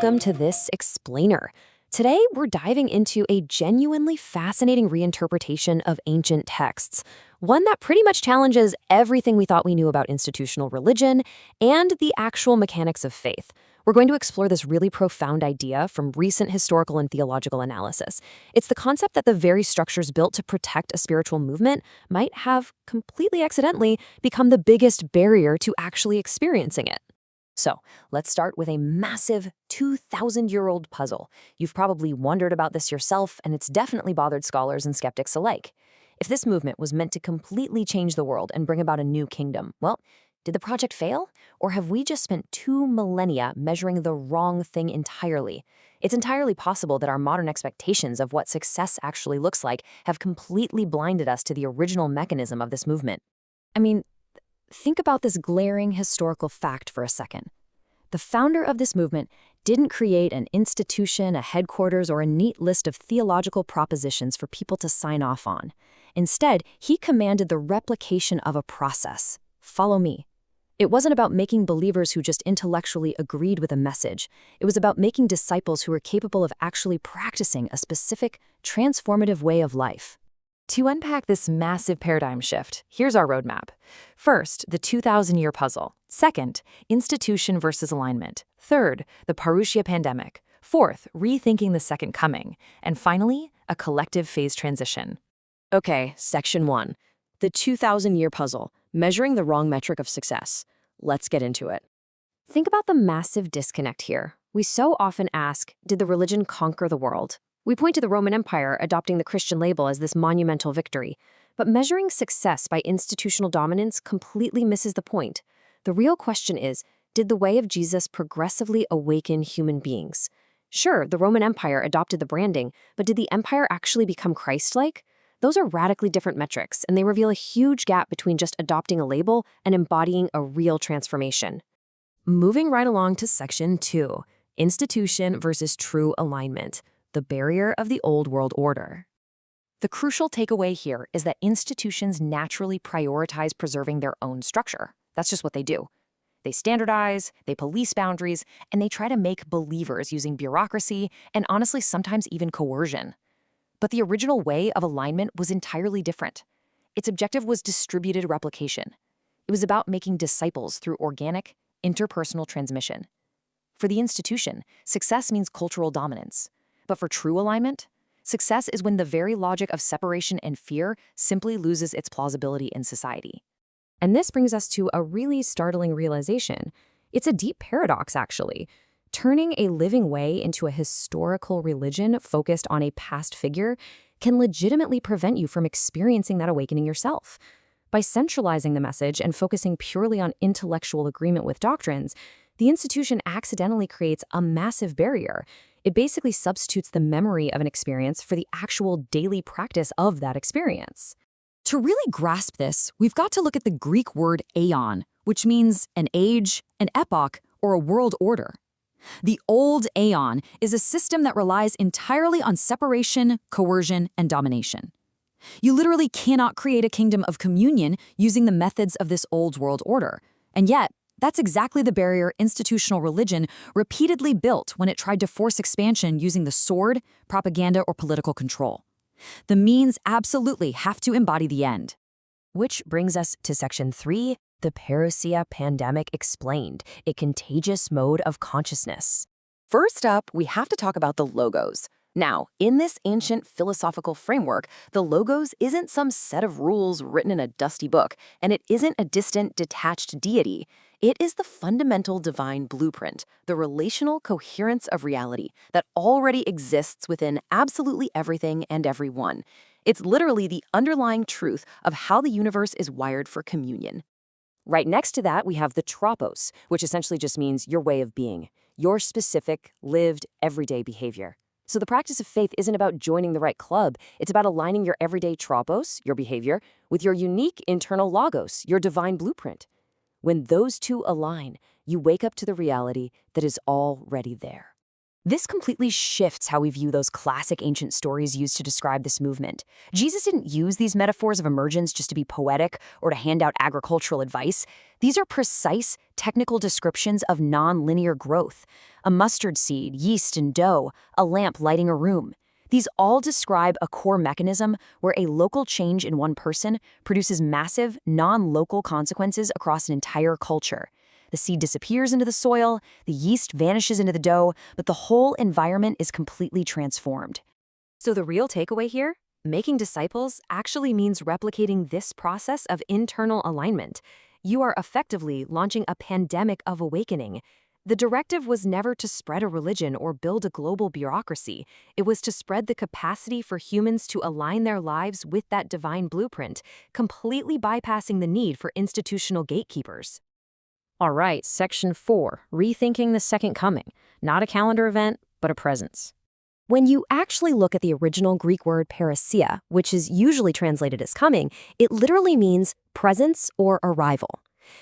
welcome to this explainer. Today, we're diving into a genuinely fascinating reinterpretation of ancient texts, one that pretty much challenges everything we thought we knew about institutional religion and the actual mechanics of faith. We're going to explore this really profound idea from recent historical and theological analysis. It's the concept that the very structures built to protect a spiritual movement might have, completely accidentally, become the biggest barrier to actually experiencing it. So, let's start with a massive 2,000-year-old puzzle. You've probably wondered about this yourself, and it's definitely bothered scholars and skeptics alike. If this movement was meant to completely change the world and bring about a new kingdom, well, did the project fail? Or have we just spent 2 millennia measuring the wrong thing entirely? It's entirely possible that our modern expectations of what success actually looks like have completely blinded us to the original mechanism of this movement. I mean, think about this glaring historical fact for a second. The founder of this movement didn't create an institution, a headquarters, or a neat list of theological propositions for people to sign off on. Instead, he commanded the replication of a process. Follow me. It wasn't about making believers who just intellectually agreed with a message. It was about making disciples who were capable of actually practicing a specific, transformative way of life. To unpack this massive paradigm shift, here's our roadmap. First, the 2,000-year puzzle. Second, institution versus alignment. Third, the Parousia pandemic. Fourth, rethinking the second coming. And finally, a collective phase transition. Okay, section 1. The 2,000-year puzzle, measuring the wrong metric of success. Let's get into it. Think about the massive disconnect here. We so often ask, did the religion conquer the world? We point to the Roman Empire adopting the Christian label as this monumental victory. But measuring success by institutional dominance completely misses the point. The real question is, did the way of Jesus progressively awaken human beings? Sure, the Roman Empire adopted the branding, but did the empire actually become Christ-like? Those are radically different metrics, and they reveal a huge gap between just adopting a label and embodying a real transformation. Moving right along to section 2, institution versus true alignment. The barrier of the old world order. The crucial takeaway here is that institutions naturally prioritize preserving their own structure. That's just what they do. They standardize, they police boundaries, and they try to make believers using bureaucracy and honestly sometimes even coercion. But the original way of alignment was entirely different. Its objective was distributed replication. It was about making disciples through organic, interpersonal transmission. For the institution, success means cultural dominance. But for true alignment, success is when the very logic of separation and fear simply loses its plausibility in society. And this brings us to a really startling realization. It's a deep paradox, actually. Turning a living way into a historical religion focused on a past figure can legitimately prevent you from experiencing that awakening yourself. By centralizing the message and focusing purely on intellectual agreement with doctrines, the institution accidentally creates a massive barrier. It basically substitutes the memory of an experience for the actual daily practice of that experience. To really grasp this, we've got to look at the Greek word aeon, which means an age, an epoch, or a world order. The old aeon is a system that relies entirely on separation, coercion, and domination. You literally cannot create a kingdom of communion using the methods of this old world order. And yet, that's exactly the barrier institutional religion repeatedly built when it tried to force expansion using the sword, propaganda, or political control. The means absolutely have to embody the end. Which brings us to section 3, the Parousia pandemic explained, a contagious mode of consciousness. First up, we have to talk about the logos. Now, in this ancient philosophical framework, the logos isn't some set of rules written in a dusty book, and it isn't a distant, detached deity. It is the fundamental divine blueprint, the relational coherence of reality that already exists within absolutely everything and everyone. It's literally the underlying truth of how the universe is wired for communion. Right next to that, we have the tropos, which essentially just means your way of being, your specific, lived, everyday behavior. So the practice of faith isn't about joining the right club. It's about aligning your everyday tropos, your behavior, with your unique internal logos, your divine blueprint. When those two align, you wake up to the reality that is already there. This completely shifts how we view those classic ancient stories used to describe this movement. Jesus didn't use these metaphors of emergence just to be poetic or to hand out agricultural advice. These are precise, technical descriptions of non-linear growth. A mustard seed, yeast, and dough, a lamp lighting a room. These all describe a core mechanism where a local change in one person produces massive, non-local consequences across an entire culture. The seed disappears into the soil, the yeast vanishes into the dough, but the whole environment is completely transformed. So the real takeaway here? Making disciples actually means replicating this process of internal alignment. You are effectively launching a pandemic of awakening. The directive was never to spread a religion or build a global bureaucracy. It was to spread the capacity for humans to align their lives with that divine blueprint, completely bypassing the need for institutional gatekeepers. All right, Section 4, Rethinking the Second Coming. Not a calendar event, but a presence. When you actually look at the original Greek word parousia, which is usually translated as coming, it literally means presence or arrival.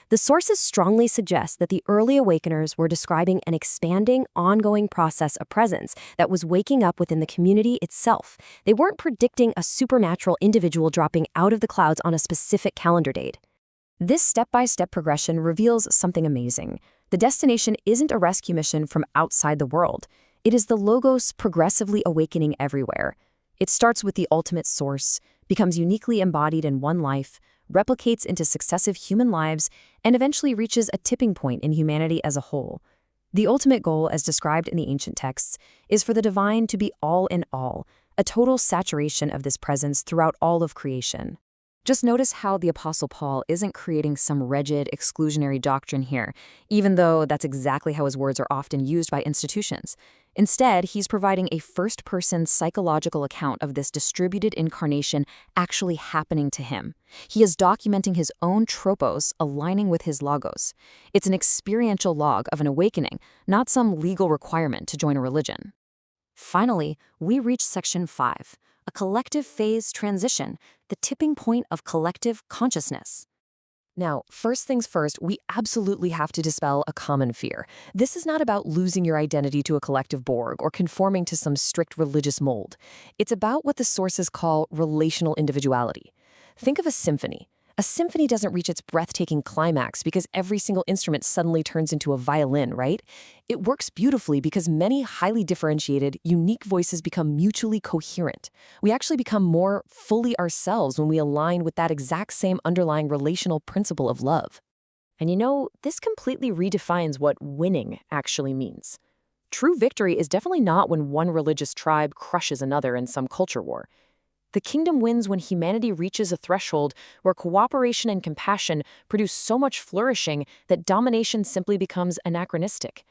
The sources strongly suggest that the early awakeners were describing an expanding, ongoing process of presence that was waking up within the community itself. They weren't predicting a supernatural individual dropping out of the clouds on a specific calendar date. This step-by-step progression reveals something amazing. The destination isn't a rescue mission from outside the world. It is the Logos progressively awakening everywhere. It starts with the ultimate source, becomes uniquely embodied in one life, replicates into successive human lives, and eventually reaches a tipping point in humanity as a whole. The ultimate goal, as described in the ancient texts, is for the divine to be all in all, a total saturation of this presence throughout all of creation. Just notice how the Apostle Paul isn't creating some rigid, exclusionary doctrine here, even though that's exactly how his words are often used by institutions. Instead, he's providing a first-person psychological account of this distributed incarnation actually happening to him. He is documenting his own tropos aligning with his logos. It's an experiential log of an awakening, not some legal requirement to join a religion. Finally, we reach Section 5, a collective phase transition, the tipping point of collective consciousness. Now, first things first, we absolutely have to dispel a common fear. This is not about losing your identity to a collective Borg or conforming to some strict religious mold. It's about what the sources call relational individuality. Think of a symphony. A symphony doesn't reach its breathtaking climax because every single instrument suddenly turns into a violin, right? It works beautifully because many highly differentiated, unique voices become mutually coherent. We actually become more fully ourselves when we align with that exact same underlying relational principle of love. And this completely redefines what winning actually means. True victory is definitely not when one religious tribe crushes another in some culture war. The kingdom wins when humanity reaches a threshold where cooperation and compassion produce so much flourishing that domination simply becomes anachronistic.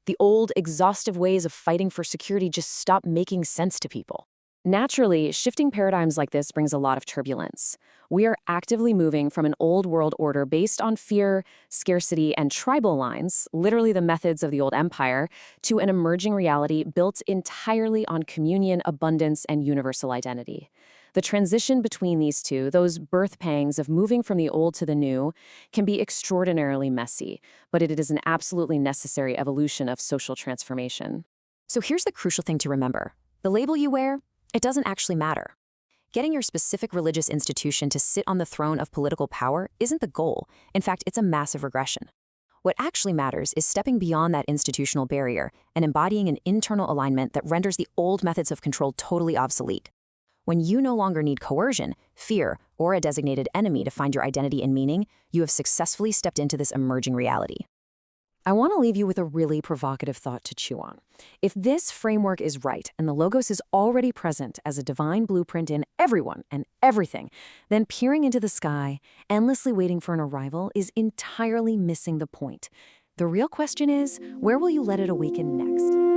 The old, exhaustive ways of fighting for security just stop making sense to people. Naturally, shifting paradigms like this brings a lot of turbulence. We are actively moving from an old world order based on fear, scarcity, and tribal lines, literally the methods of the old empire, to an emerging reality built entirely on communion, abundance, and universal identity. The transition between these two, those birth pangs of moving from the old to the new, can be extraordinarily messy, but it is an absolutely necessary evolution of social transformation. So here's the crucial thing to remember. The label you wear, it doesn't actually matter. Getting your specific religious institution to sit on the throne of political power isn't the goal. In fact, it's a massive regression. What actually matters is stepping beyond that institutional barrier and embodying an internal alignment that renders the old methods of control totally obsolete. When you no longer need coercion, fear, or a designated enemy to find your identity and meaning, you have successfully stepped into this emerging reality. I want to leave you with a really provocative thought to chew on. If this framework is right and the Logos is already present as a divine blueprint in everyone and everything, then peering into the sky, endlessly waiting for an arrival, is entirely missing the point. The real question is, where will you let it awaken next?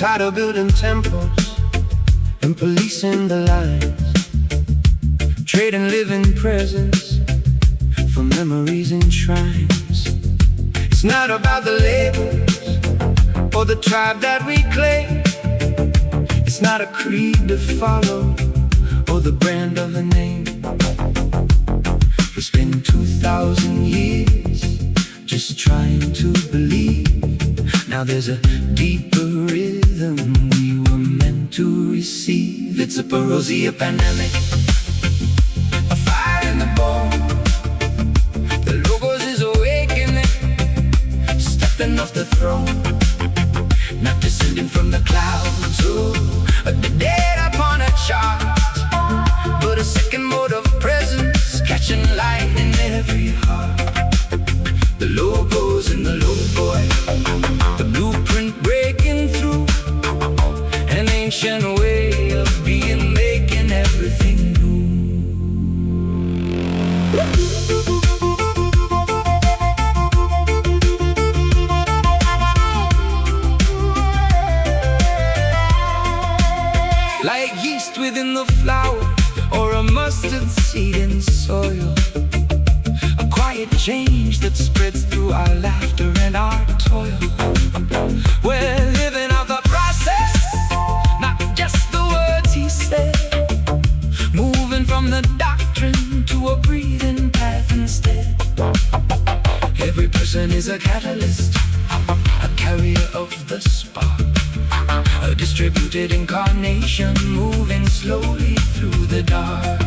tired of building temples and policing the lines, trading living presents for memories and shrines. It's not about the labels or the tribe that we claim. It's not a creed to follow or the brand of a name. We spent 2,000 years just trying to believe. Now there's a deeper rhythm we were meant to receive. It's a Parousia pandemic, a fire in the bone. The logos is awakening, stepping off the throne, not descending from the clouds, the dead upon a chart, but a second mode of presence, catching light in every heart. The logos in the low boy, the blueprint breaking through, an ancient way of being, making everything new. Like yeast within the flour, or a mustard seed in soil, a quiet change that spreads through our laughter and our toil. We're living out the process, not just the words he said, moving from the doctrine to a breathing path instead. Every person is a catalyst, a carrier of the spark, a distributed incarnation moving slowly through the dark.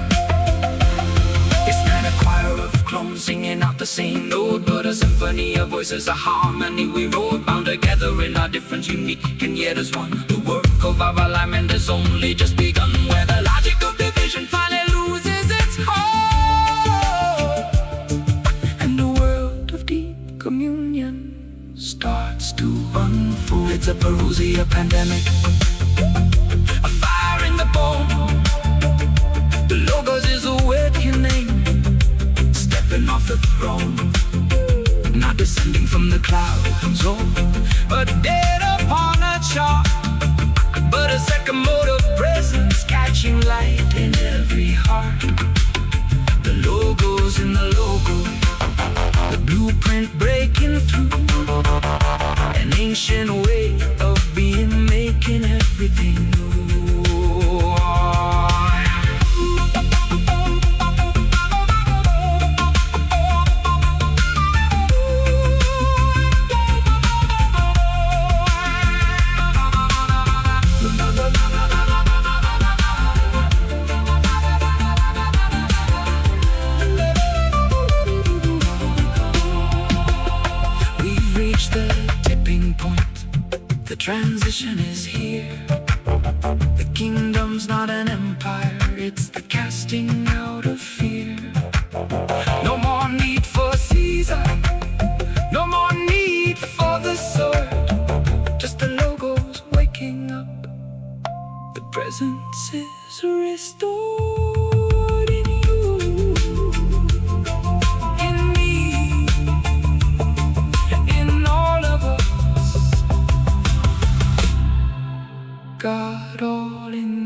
It's not a choir of clones singing out the same note, but a symphony of voices, a harmony we wrote, bound together in our difference, unique and yet as one. The work of our alignment has only just begun, where the logic of division finally loses its hold, and a world of deep communion starts to unfold. It's a Parousia pandemic, a fire in the bone. The logos is awakening, stepping off the throne, not descending from the clouds, but dead upon a chart, but a second mode of presence, catching light in every heart. The logos in the logo, the blueprint breaking through, an ancient way of being, making everything new. We've reached the tipping point, the transition is here. The kingdom's not an empire, it's the casting out of fear. No more need for Caesar, no more need for the sword, just the logos waking up. The presence is restored in you, in me, in all of us. God all in